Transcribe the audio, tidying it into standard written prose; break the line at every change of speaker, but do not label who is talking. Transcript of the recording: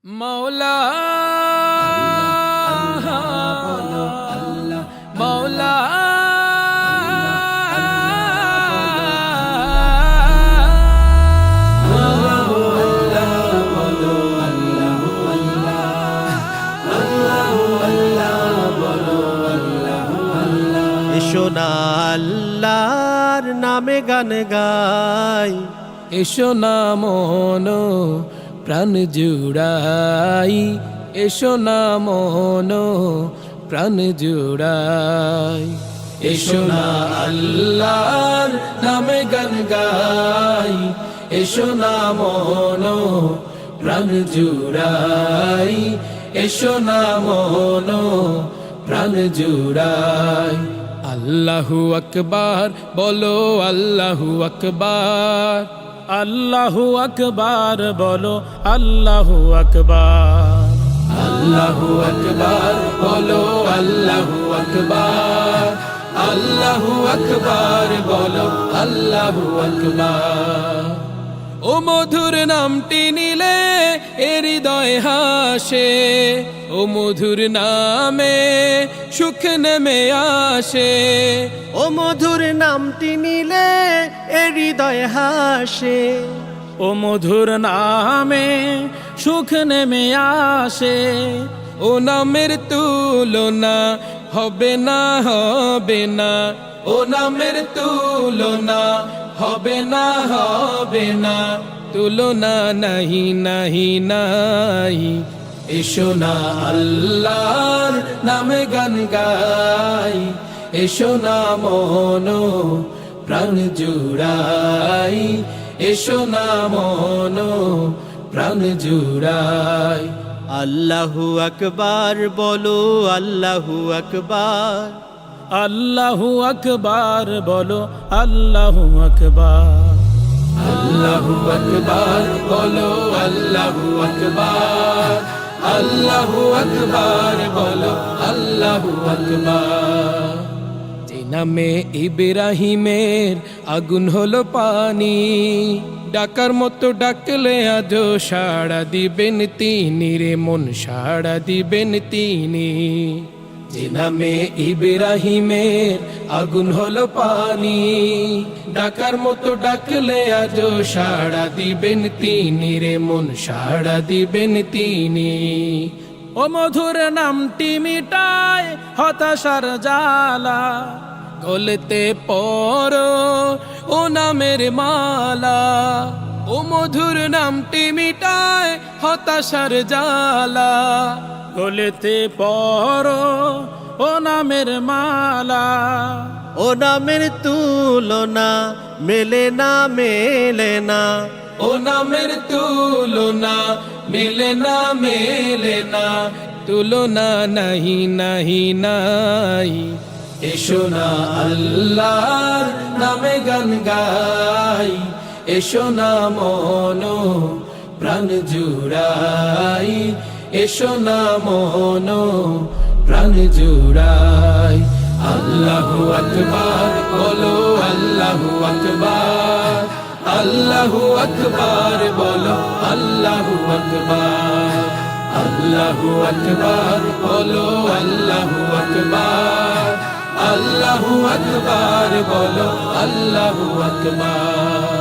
মৌলা মৌলা
এসো না আল্লাহর নামে গান গাই,
এসো না মন প্রাণ জুড়াই, এসো না মন প্রাণ জুড়াই। এসো না আল্লাহর নামে গান গাই, এসো না মন প্রাণ জুড়াই, এসো না মন প্রাণ জুড়াই। আল্লাহু আকবার বলো, আল্লাহু আকবার, আল্লাহু আকবার বলো, আল্লাহু আকবার, আল্লাহু আকবার বলো, আল্লাহু আকবার, আল্লাহু আকবার বলো, আল্লাহু আকবার। ও মধুর নামটি নিলে এ হৃদয় হাসে, ও মধুর নামে সুখ নেমে আসে,
ও মধুর নামটি নিলে এ হৃদয় হাসে,
ও মধুর নামে সুখ নেমে আসে। ও নামের তুলনা হবে না, হবে না, ও নামের তুলনা হবে না, হবে না, তুলনা নাহি নাহি নাই। এসো না আল্লাহর নামে গান গাই, এসো না মন প্রাণ জুড়াই, এসো না মন প্রাণ জুড়াই।
আল্লাহু আকবার বলো, আল্লাহু আকবার,
আল্লাহু আকবার বলো, আল্লাহু আকবার, আল্লাহু আকবার বলো, আল্লাহু আকবার, আল্লাহু আকবার বলো, আল্লাহু আকবার। যে নামে ইব্রাহিমের আগুন হলো পানি, ডাকার মতো ডাকলে আজও সাড়া দিবেন তিনি রে মন, সাড়া দিবেন তিনি। যে নামে ইব্রাহিমের আগুন হলো পানি, ডাকার মতো ডাকলে আজও সাড়া দিবেন তিনি রে মন, সাড়া দিবেন তিনি। ও মধুর নামটি মিটায় হতাশার জ্বালা, গলেতে পরো ও নামের মালা। ও মধুর নামটি মিটায় হতাশার জ্বালা, গলেতে পরো ও নামের মালা।
ও নামের তুলনা মেলে না, মেলে না,
ও নামের তুলনা মেলে না, মেলে না, তুলনা নাহি নাহি নাই। এসো না আল্লাহর নামে গান গাই, এসো না মন প্রাণ জুড়াই, এসো না মন প্রাণ জুড়াই। আল্লাহু আকবার বলো, আল্লাহু আকবার, আল্লাহু আকবার বলো, আল্লাহু আকবার, আল্লাহু আকবার বলো, আল্লাহু আকবার, আল্লাহু আকবার বলো, আল্লাহু আকবার।